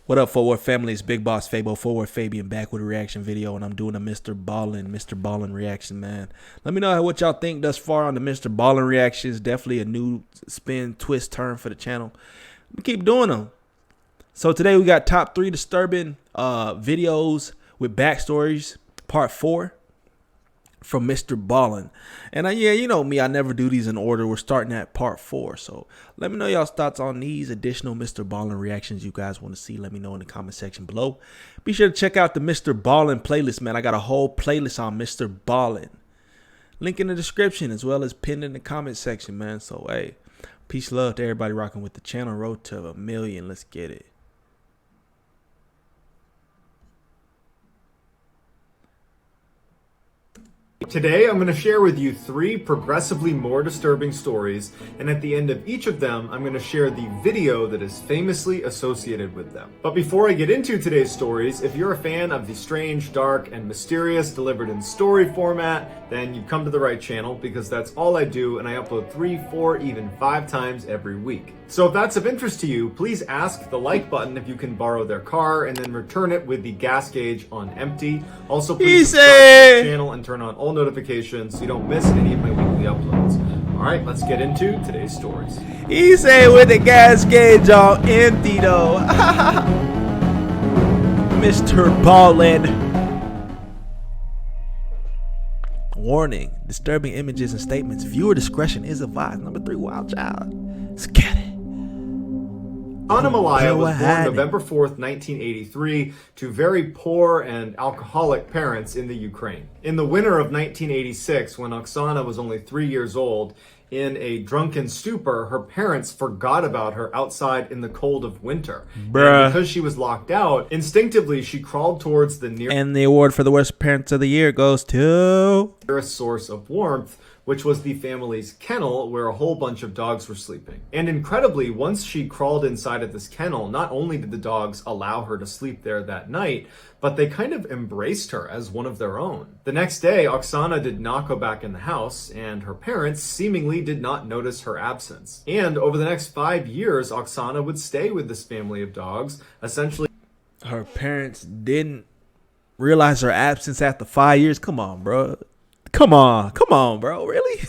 What up, Fort Worth family? It's Big Boss Fabo, FortWorthFabian, back with a reaction video, and I'm doing a MrBallen reaction, man. Let me know what y'all think thus far on the MrBallen reactions. Definitely a new spin, twist, turn for the channel. We keep doing them. So today we got top 3 disturbing videos with backstories, part 4 from MrBallen. And yeah, you know me, I never do these in order. We're starting at part 4. So let me know y'all's thoughts on these additional MrBallen reactions you guys want to see. Let me know in the comment section below. Be sure to check out the MrBallen playlist, man. I got a whole playlist on MrBallen. Link in the description as well as pinned in the comment section, man. So hey, peace, love to everybody rocking with the channel. Road to 1 million. Let's get it. Today, I'm going to share with you 3 progressively more disturbing stories, and at the end of each of them, I'm going to share the video that is famously associated with them. But before I get into today's stories, if you're a fan of the strange, dark, and mysterious delivered in story format, then you've come to the right channel, because that's all I do, and I upload 3, 4, even 5 times every week. So if that's of interest to you, please ask the like button if you can borrow their car, and then return it with the gas gauge on empty. Also, please subscribe to the channel and turn on all notifications so you don't miss any of my weekly uploads. Alright, let's get into today's stories. He said with the gas gauge on empty though. MrBallen. Warning, disturbing images and statements. Viewer discretion is advised. Number 3, wild child. Scatter. Anna Malaya was born November 4th, 1983, to very poor and alcoholic parents in the Ukraine. In the winter of 1986, when Oksana was only 3 years old, in a drunken stupor, her parents forgot about her outside in the cold of winter. And because she was locked out, instinctively she crawled towards the nearest. And the award for the worst parents of the year goes to source of warmth, which was the family's kennel where a whole bunch of dogs were sleeping. And incredibly, once she crawled inside of this kennel, not only did the dogs allow her to sleep there that night, but they kind of embraced her as one of their own. The next day, Oksana did not go back in the house, and her parents seemingly did not notice her absence. And over the next 5 years, Oksana would stay with this family of dogs, essentially. Her parents didn't realize her absence after 5 years? Come on, bro. Come on, bro. Really?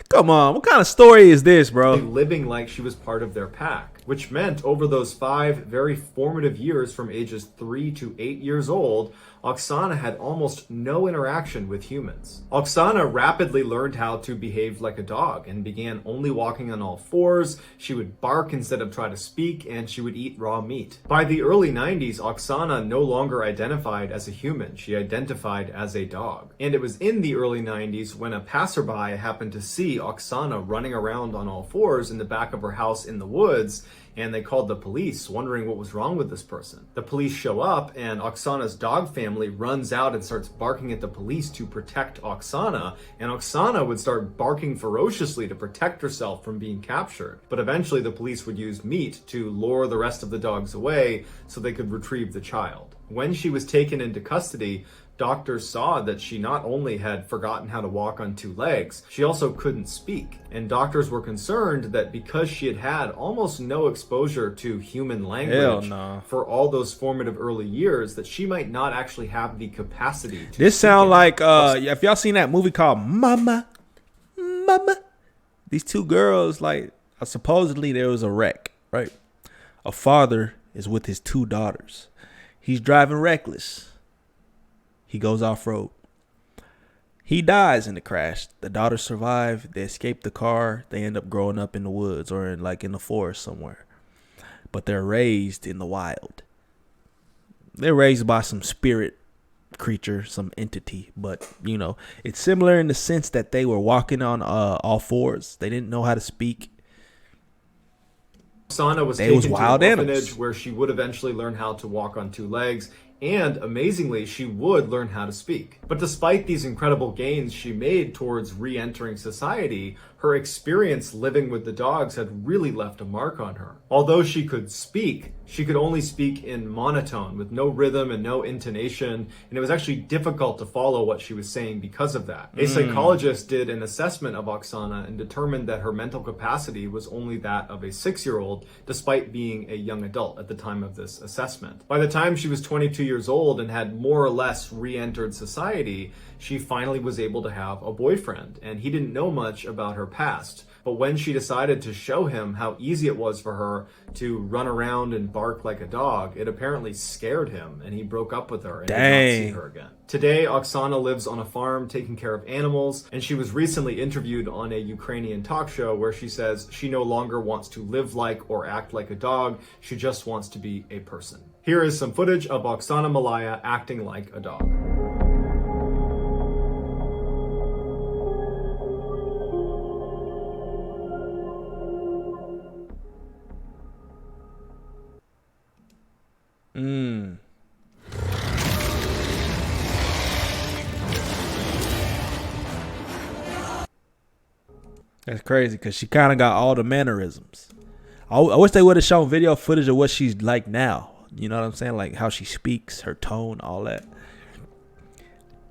Come on. What kind of story is this, bro? Living like she was part of their pack, which meant over those 5 very formative years from ages 3 to 8 years old, Oksana had almost no interaction with humans. Oksana rapidly learned how to behave like a dog and began only walking on all 4s. She would bark instead of try to speak, and she would eat raw meat. By the early 90s, Oksana no longer identified as a human. She identified as a dog. And it was in the early 90s when a passerby happened to see Oksana running around on all 4s in the back of her house in the woods, and they called the police, wondering what was wrong with this person. The police show up, and Oksana's dog family runs out and starts barking at the police to protect Oksana, and Oksana would start barking ferociously to protect herself from being captured. But eventually the police would use meat to lure the rest of the dogs away so they could retrieve the child. When she was taken into custody, doctors saw that she not only had forgotten how to walk on 2 legs, she also couldn't speak. And doctors were concerned that because she had had almost no exposure to human language for all those formative early years, that she might not actually have the capacity to This sound like, if y'all seen that movie called Mama, these 2 girls, like, supposedly there was a wreck, right? A father is with his 2 daughters. He's driving reckless. He goes off-road. He dies in the crash. The daughters survive. They escape the car. They end up growing up in the woods or in the forest somewhere. But they're raised in the wild. They're raised by some spirit creature, some entity. But, you know, it's similar in the sense that they were walking on all 4s. They didn't know how to speak. Oksana was taken to an orphanage where she would eventually learn how to walk on 2 legs And amazingly, she would learn how to speak. But despite these incredible gains she made towards re-entering society, her experience living with the dogs had really left a mark on her. Although she could speak, she could only speak in monotone with no rhythm and no intonation, and it was actually difficult to follow what she was saying because of that. A psychologist did an assessment of Oksana and determined that her mental capacity was only that of a 6-year-old, despite being a young adult at the time of this assessment. By the time she was 22 years old and had more or less re-entered society, she finally was able to have a boyfriend, and he didn't know much about her past. But when she decided to show him how easy it was for her to run around and bark like a dog, it apparently scared him, and he broke up with her and did not see her again. Today, Oksana lives on a farm taking care of animals, and she was recently interviewed on a Ukrainian talk show where she says she no longer wants to live like or act like a dog, she just wants to be a person. Here is some footage of Oksana Malaya acting like a dog. That's crazy because she kind of got all the mannerisms. I wish they would have shown video footage of what she's like now. You know what I'm saying? Like how she speaks, her tone, all that.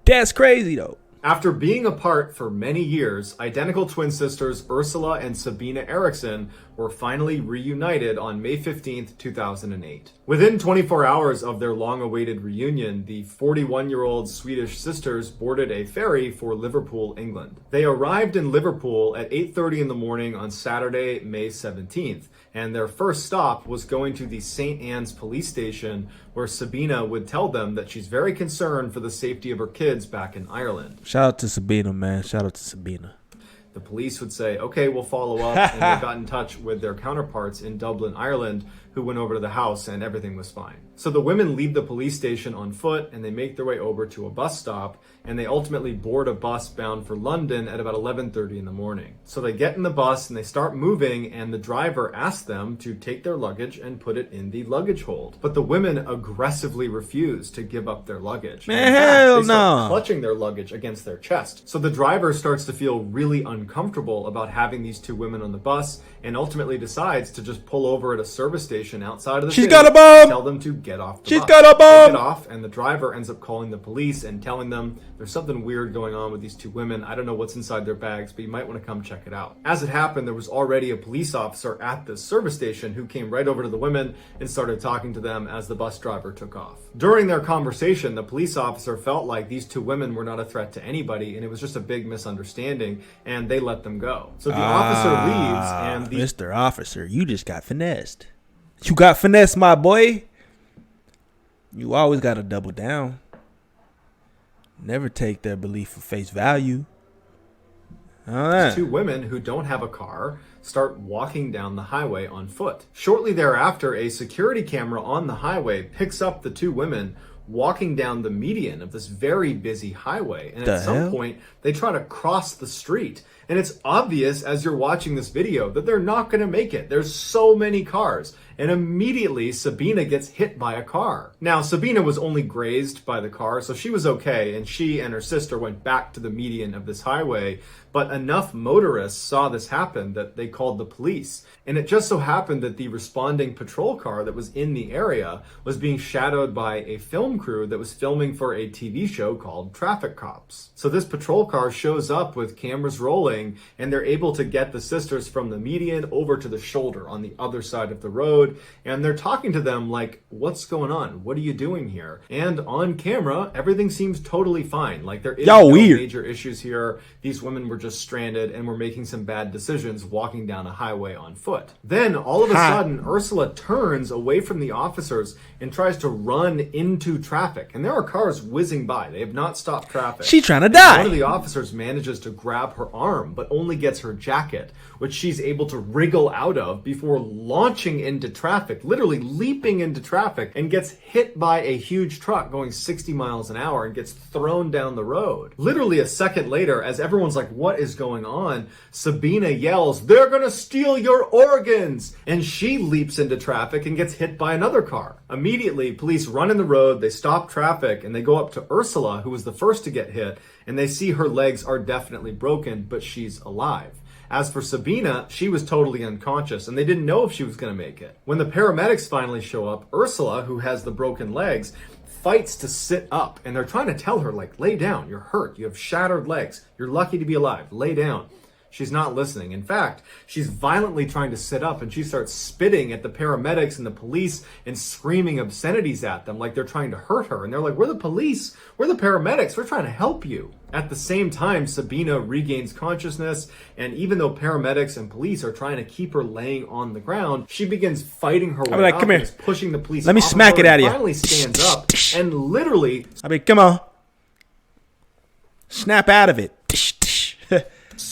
That's crazy though. After being apart for many years, identical twin sisters Ursula and Sabina Eriksson were finally reunited on May 15th, 2008. Within 24 hours of their long-awaited reunion, the 41-year-old Swedish sisters boarded a ferry for Liverpool, England. They arrived in Liverpool at 8:30 in the morning on Saturday, May 17th, and their first stop was going to the St. Anne's police station, where Sabina would tell them that she's very concerned for the safety of her kids back in Ireland. Shout out to Sabina, man. Shout out to Sabina. The police would say, okay, we'll follow up, and they got in touch with their counterparts in Dublin, Ireland, who went over to the house and everything was fine. So the women leave the police station on foot and they make their way over to a bus stop, and they ultimately board a bus bound for London at about 11:30 in the morning. So they get in the bus and they start moving, and the driver asks them to take their luggage and put it in the luggage hold. But the women aggressively refuse to give up their luggage. Man, hell they start no. clutching their luggage against their chest. So the driver starts to feel really uncomfortable about having these two women on the bus, and ultimately decides to just pull over at a service station outside of the She's city got a bomb! and tell them to get off the She's bus. got a bomb! They get off, and the driver ends up calling the police and telling them there's something weird going on with these two women. I don't know what's inside their bags, but you might want to come check it out. As it happened, there was already a police officer at this service station who came right over to the women and started talking to them as the bus driver took off. During their conversation, the police officer felt like these two women were not a threat to anybody, and it was just a big misunderstanding, and they let them go. So the officer leaves, and the Mr. Officer, you just got finessed. You got finessed, my boy. You always got to double down. Never take their belief for face value. two women who don't have a car start walking down the highway on foot. Shortly thereafter, a security camera on the highway picks up the two women walking down the median of this very busy highway. And at some point, they try to cross the street. And it's obvious as you're watching this video that they're not going to make it. There's so many cars. And immediately, Sabina gets hit by a car. Now, Sabina was only grazed by the car, so she was okay, and she and her sister went back to the median of this highway. But enough motorists saw this happen that they called the police. And it just so happened that the responding patrol car that was in the area was being shadowed by a film crew that was filming for a TV show called Traffic Cops. So this patrol car shows up with cameras rolling, and they're able to get the sisters from the median over to the shoulder on the other side of the road. And they're talking to them like, what's going on? What are you doing here? And on camera, everything seems totally fine. Like there is no major issues here. These women were just stranded and were making some bad decisions walking down a highway on foot. Then all of a sudden, Ursula turns away from the officers and tries to run into traffic. And there are cars whizzing by. They have not stopped traffic. She's trying to die. One of the officers manages to grab her arm, but only gets her jacket, which she's able to wriggle out of before launching into traffic, literally leaping into traffic, and gets hit by a huge truck going 60 miles an hour and gets thrown down the road. Literally a second later, as everyone's like, what is going on? Sabina yells, "They're gonna steal your organs!" And she leaps into traffic and gets hit by another car. Immediately, police run in the road, they stop traffic, and they go up to Ursula, who was the first to get hit, and they see her legs are definitely broken, but she's alive. As for Sabina, she was totally unconscious, and they didn't know if she was going to make it. When the paramedics finally show up, Ursula, who has the broken legs, fights to sit up, and they're trying to tell her, like, lay down, you're hurt, you have shattered legs, you're lucky to be alive, lay down. She's not listening. In fact, she's violently trying to sit up, and she starts spitting at the paramedics and the police and screaming obscenities at them like they're trying to hurt her. And they're like, we're the police, we're the paramedics, we're trying to help you. At the same time, Sabina regains consciousness, and even though paramedics and police are trying to keep her laying on the ground, she begins fighting her way up and is pushing the police. Let me smack it out of you. Finally stands up and literally, come on. Snap out of it.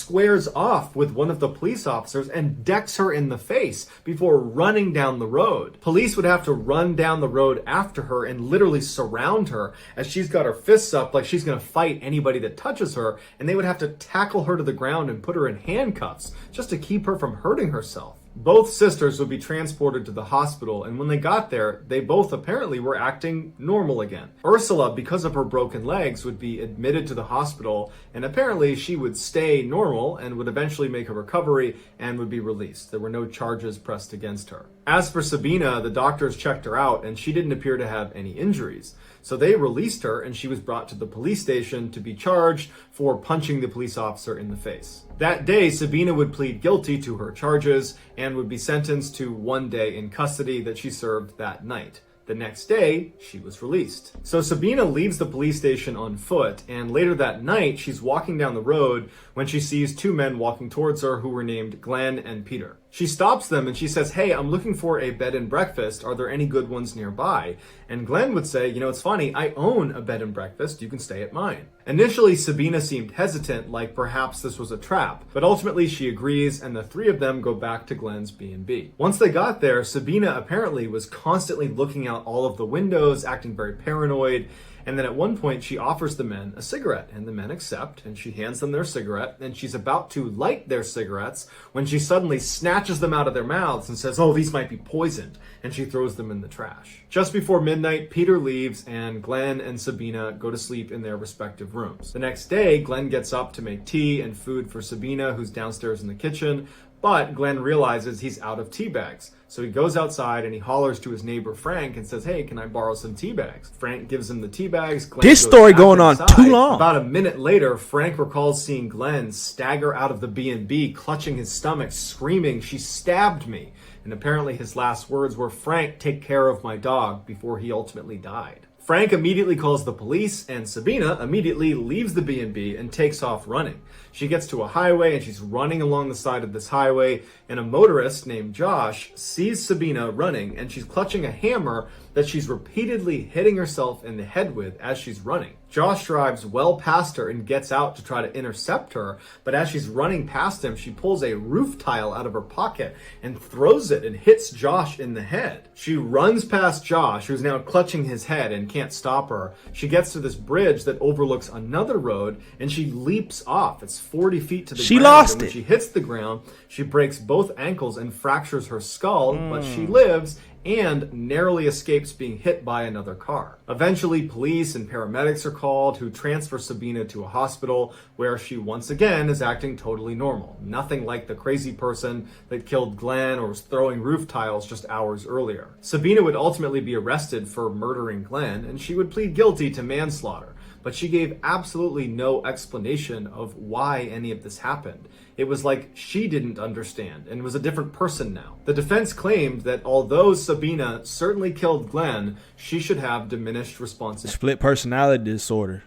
squares off with one of the police officers and decks her in the face before running down the road. Police would have to run down the road after her and literally surround her as she's got her fists up like she's going to fight anybody that touches her, and they would have to tackle her to the ground and put her in handcuffs just to keep her from hurting herself. Both sisters would be transported to the hospital, and when they got there, they both apparently were acting normal again. Ursula, because of her broken legs, would be admitted to the hospital, and apparently she would stay normal and would eventually make a recovery and would be released. There were no charges pressed against her. As for Sabina, the doctors checked her out, and she didn't appear to have any injuries. So they released her, and she was brought to the police station to be charged for punching the police officer in the face. That day, Sabina would plead guilty to her charges and would be sentenced to 1 day in custody that she served that night. The next day, she was released. So Sabina leaves the police station on foot, and later that night, she's walking down the road when she sees two men walking towards her who were named Glenn and Peter. She stops them and she says, "Hey, I'm looking for a bed and breakfast. Are there any good ones nearby?" And Glenn would say, "You know, it's funny, I own a bed and breakfast. You can stay at mine." Initially, Sabina seemed hesitant, like perhaps this was a trap, but ultimately she agrees, and the three of them go back to Glenn's B&B. Once they got there, Sabina apparently was constantly looking out all of the windows, acting very paranoid, and then at one point she offers the men a cigarette, and the men accept, and she hands them their cigarette, and she's about to light their cigarettes when she suddenly snatches them out of their mouths and says, "Oh, these might be poisoned," and she throws them in the trash. Just before midnight, Peter leaves, and Glenn and Sabina go to sleep in their respective rooms. The next day, Glenn gets up to make tea and food for Sabina, who's downstairs in the kitchen, but Glenn realizes he's out of tea bags. So he goes outside and he hollers to his neighbor Frank and says, "Hey, can I borrow some tea bags?" Frank gives him the tea bags. This story going on too long. About a minute later, Frank recalls seeing Glenn stagger out of the B&B, clutching his stomach, screaming, "She stabbed me." And apparently his last words were, "Frank, take care of my dog," before he ultimately died. Frank immediately calls the police, and Sabina immediately leaves the B&B and takes off running. She gets to a highway, and she's running along the side of this highway, and a motorist named Josh sees Sabina running, and she's clutching a hammer that she's repeatedly hitting herself in the head with as she's running. Josh drives well past her and gets out to try to intercept her, but as she's running past him, she pulls a roof tile out of her pocket and throws it and hits Josh in the head. She runs past Josh, who's now clutching his head and can't stop her. She gets to this bridge that overlooks another road, and she leaps off. It's 40 feet to the ground. She lost it. When she hits the ground, she breaks both ankles and fractures her skull, but she lives and narrowly escapes being hit by another car. Eventually, police and paramedics are called, who transfer Sabina to a hospital where she once again is acting totally normal. Nothing like the crazy person that killed Glenn or was throwing roof tiles just hours earlier. Sabina would ultimately be arrested for murdering Glenn, and she would plead guilty to manslaughter. But she gave absolutely no explanation of why any of this happened. It was like she didn't understand and was a different person now. The defense claimed that although Sabina certainly killed Glenn, she should have diminished responsibility. Split personality disorder.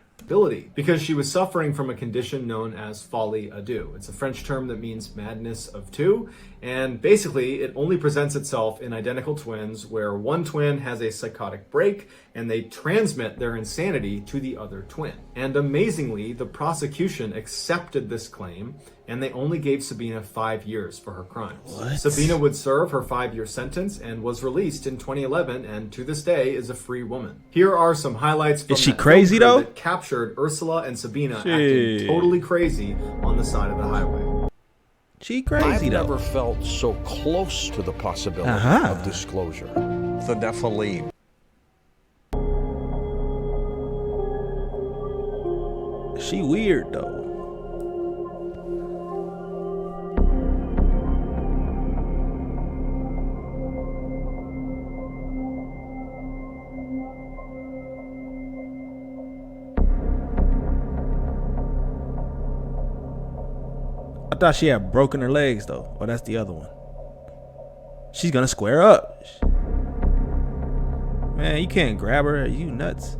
Because she was suffering from a condition known as folie à deux. It's a French term that means madness of two, And basically, it only presents itself in identical twins where one twin has a psychotic break and they transmit their insanity to the other twin. And amazingly, the prosecution accepted this claim and they only gave Sabina 5 years for her crimes. What? Sabina would serve her 5-year sentence and was released in 2011 and to this day is a free woman. Here are some highlights from Is she that crazy film crew though? that captured Ursula and Sabina acting totally crazy on the side of the highway. She crazy I've though. never felt so close to the possibility of disclosure. The Nephilim. She weird though. I thought she had broken her legs though. Oh, that's the other one. She's gonna square up. Man, you can't grab her. You nuts.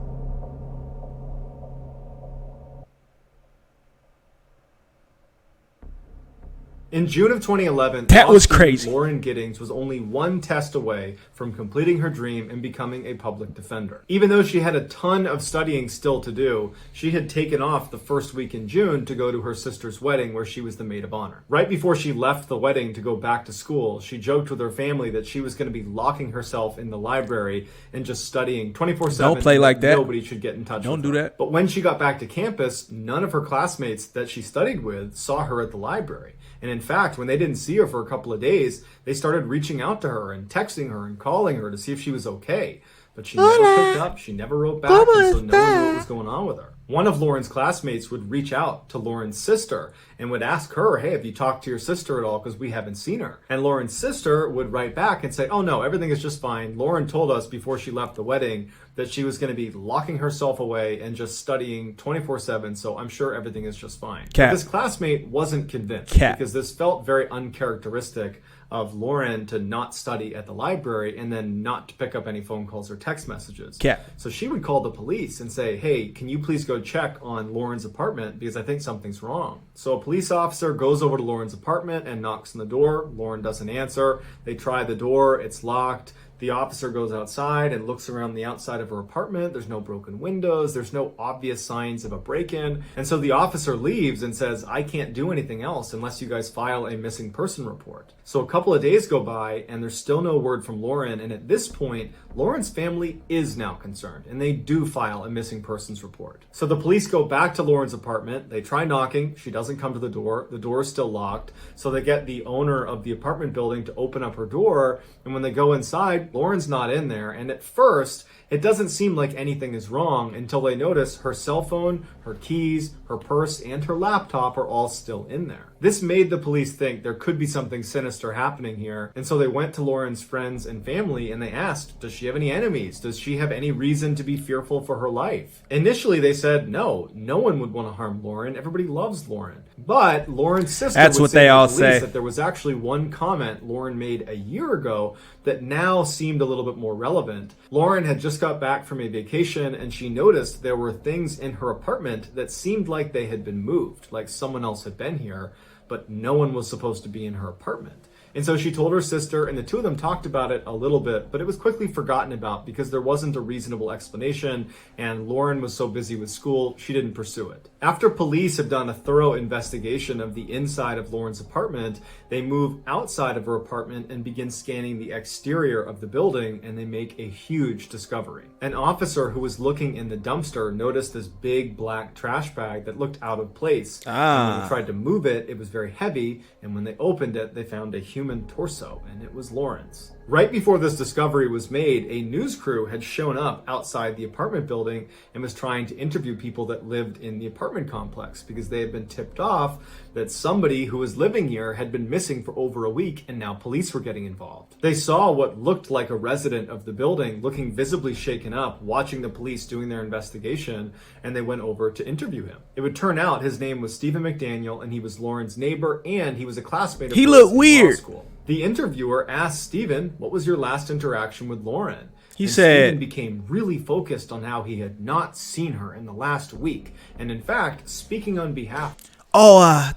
In June of 2011, That was Austin crazy. Lauren Giddings was only one test away from completing her dream and becoming a public defender. Even though she had a ton of studying still to do, she had taken off the first week in June to go to her sister's wedding where she was the maid of honor. Right before she left the wedding to go back to school, she joked with her family that she was going to be locking herself in the library and just studying 24/7. Don't play like that. Nobody should get in touch Don't with do her. that. But when she got back to campus, none of her classmates that she studied with saw her at the library. And in fact, when they didn't see her for a couple of days, they started reaching out to her and texting her and calling her to see if she was okay. But she never picked up, she never wrote back, and so no one knew what was going on with her. One of Lauren's classmates would reach out to Lauren's sister and would ask her, hey, have you talked to your sister at all? Because we haven't seen her. And Lauren's sister would write back and say, oh no, everything is just fine. Lauren told us before she left the wedding that she was going to be locking herself away and just studying 24/7, so I'm sure everything is just fine. Cat. But this classmate wasn't convinced because this felt very uncharacteristic of Lauren to not study at the library and then not to pick up any phone calls or text messages. Cat. So she would call the police and say, hey, can you please go check on Lauren's apartment because I think something's wrong. So a police officer goes over to Lauren's apartment and knocks on the door. Lauren doesn't answer. They try the door. It's locked. The officer goes outside and looks around the outside of her apartment. There's no broken windows. There's no obvious signs of a break-in. And so the officer leaves and says, I can't do anything else unless you guys file a missing person report. So a couple of days go by and there's still no word from Lauren. And at this point, Lauren's family is now concerned and they do file a missing persons report. So the police go back to Lauren's apartment. They try knocking. She doesn't come to the door. The door is still locked. So they get the owner of the apartment building to open up her door. And when they go inside, Lauren's not in there, and at first, it doesn't seem like anything is wrong until they notice her cell phone, her keys, her purse, and her laptop are all still in there. This made the police think there could be something sinister happening here, and so they went to Lauren's friends and family and they asked, does she have any enemies? Does she have any reason to be fearful for her life? Initially, they said no one would want to harm Lauren. Everybody loves Lauren. But Lauren's sister That's would what say they to all the police say. that there was actually one comment Lauren made a year ago that now seemed a little bit more relevant. Lauren had just got back from a vacation and she noticed there were things in her apartment that seemed like they had been moved, like someone else had been here, but no one was supposed to be in her apartment. And so she told her sister, and the two of them talked about it a little bit, but it was quickly forgotten about because there wasn't a reasonable explanation, and Lauren was so busy with school, she didn't pursue it. After police have done a thorough investigation of the inside of Lauren's apartment, they move outside of her apartment and begin scanning the exterior of the building, and they make a huge discovery. An officer who was looking in the dumpster noticed this big black trash bag that looked out of place. And when they tried to move it, it was very heavy, and when they opened it, they found a human torso, and it was Lauren's. Right before this discovery was made, a news crew had shown up outside the apartment building and was trying to interview people that lived in the apartment complex because they had been tipped off that somebody who was living here had been missing for over a week and now police were getting involved. They saw what looked like a resident of the building looking visibly shaken up, watching the police doing their investigation, and they went over to interview him. It would turn out his name was Stephen McDaniel and he was Lauren's neighbor and he was a classmate of He hers looked in law weird. school. The interviewer asked Stephen, what was your last interaction with Lauren? He and said, Stephen became really focused on how he had not seen her in the last week. And in fact, speaking on behalf... I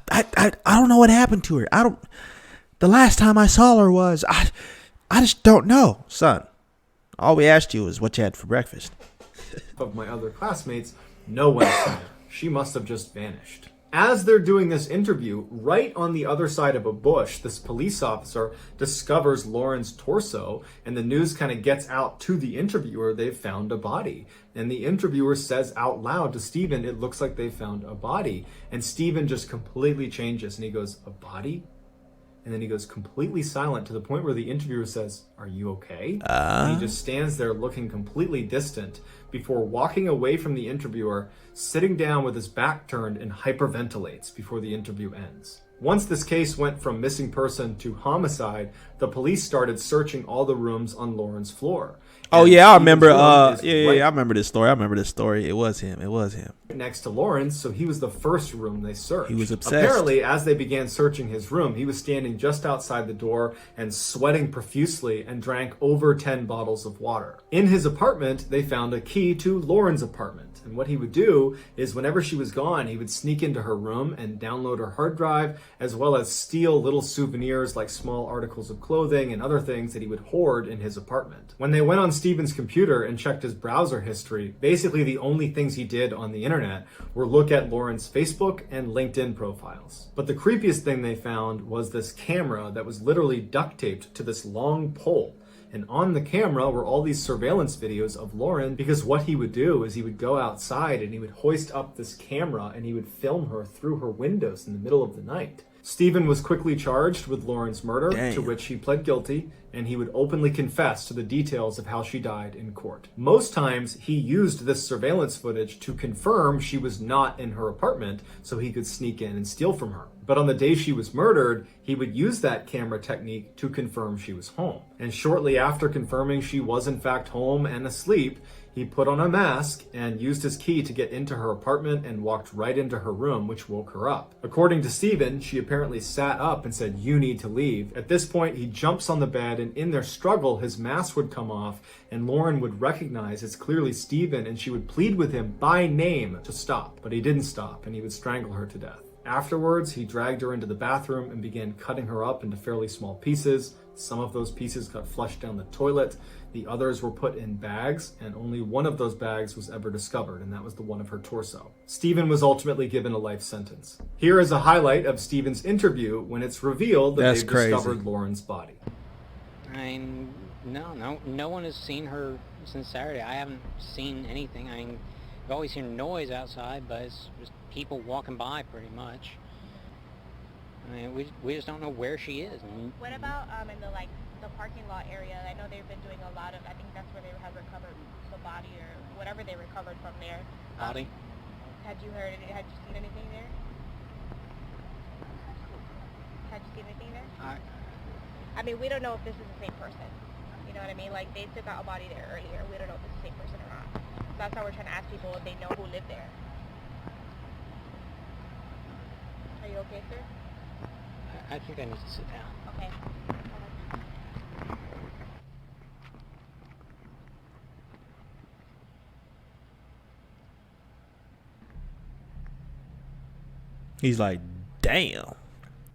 don't know what happened to her. The last time I saw her was, I just don't know, son. All we asked you is what you had for breakfast. Of my other classmates, no one saw her. She must have just vanished. As they're doing this interview, right on the other side of a bush, this police officer discovers Lauren's torso, and the news kind of gets out to the interviewer they've found a body. And the interviewer says out loud to Steven, it looks like they found a body. And Steven just completely changes, and he goes, a body? And then he goes completely silent to the point where the interviewer says, are you okay? And he just stands there looking completely distant before walking away from the interviewer, sitting down with his back turned and hyperventilates before the interview ends. Once this case went from missing person to homicide, the police started searching all the rooms on Lauren's floor. Oh, And yeah, I Steven's remember. room I is remember this story. It was him. right next to Lauren's, so he was the first room they searched. He was obsessed. Apparently, as they began searching his room, he was standing just outside the door and sweating profusely and drank over 10 bottles of water. In his apartment, they found a key to Lauren's apartment. And what he would do is whenever she was gone, he would sneak into her room and download her hard drive, as well as steal little souvenirs like small articles of clothing and other things that he would hoard in his apartment. When they went on Steven's computer and checked his browser history, basically the only things he did on the internet were look at Lauren's Facebook and LinkedIn profiles. But the creepiest thing they found was this camera that was literally duct taped to this long pole. And on the camera were all these surveillance videos of Lauren, because what he would do is he would go outside and he would hoist up this camera and he would film her through her windows in the middle of the night. Steven was quickly charged with Lauren's murder, to which he pled guilty, and he would openly confess to the details of how she died in court. Most times, he used this surveillance footage to confirm she was not in her apartment so he could sneak in and steal from her. But on the day she was murdered, he would use that camera technique to confirm she was home. And shortly after confirming she was in fact home and asleep, he put on a mask and used his key to get into her apartment and walked right into her room, which woke her up. According to Steven, she apparently sat up and said, "You need to leave." At this point, he jumps on the bed, and in their struggle, his mask would come off, and Lauren would recognize it's clearly Steven, and she would plead with him by name to stop. But he didn't stop, and he would strangle her to death. Afterwards, he dragged her into the bathroom and began cutting her up into fairly small pieces. Some of those pieces got flushed down the toilet. The others were put in bags, and only one of those bags was ever discovered, and that was the one of her torso. Steven was ultimately given a life sentence. Here is a highlight of Steven's interview when it's revealed that they've discovered Lauren's body. I mean, no one has seen her since Saturday. I haven't seen anything. I mean, I've always heard noise outside, but it's just people walking by pretty much. I mean, we just don't know where she is. What about in the parking lot area? I know they've been doing a lot of, I think that's where they have recovered the body or whatever they recovered from there. Body? Had you seen anything there? Had you seen anything there? I mean, we don't know if this is the same person. You know what I mean? Like, they took out a body there earlier. We don't know if it's the same person or not. So that's why we're trying to ask people if they know who lived there. Are you okay, sir? I think I need to sit down. Okay. He's like, damn,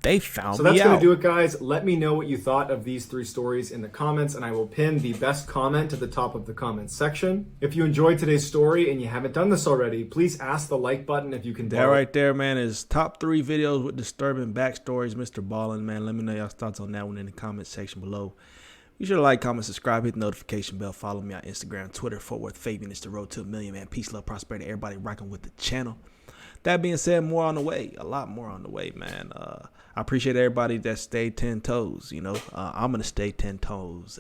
they found me out. So that's going to do it, guys. Let me know what you thought of these 3 stories in the comments, and I will pin the best comment at the top of the comments section. If you enjoyed today's story and you haven't done this already, please ask the like button if you can. That right there, man, is top 3 videos with disturbing backstories. MrBallen, man. Let me know y'all's thoughts on that one in the comment section below. Be sure to like, comment, subscribe, hit the notification bell. Follow me on Instagram, Twitter, FortWorthFabian. It's the road to 1 million, man. Peace, love, prosperity. Everybody rocking with the channel. That being said, more on the way. A lot more on the way, man. I appreciate everybody that stayed 10 toes. You know, I'm going to stay 10 toes.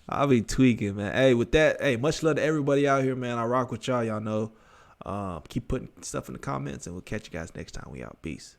I'll be tweaking, man. Hey, with that, hey, much love to everybody out here, man. I rock with y'all. Y'all know. Keep putting stuff in the comments, and we'll catch you guys next time. We out. Peace.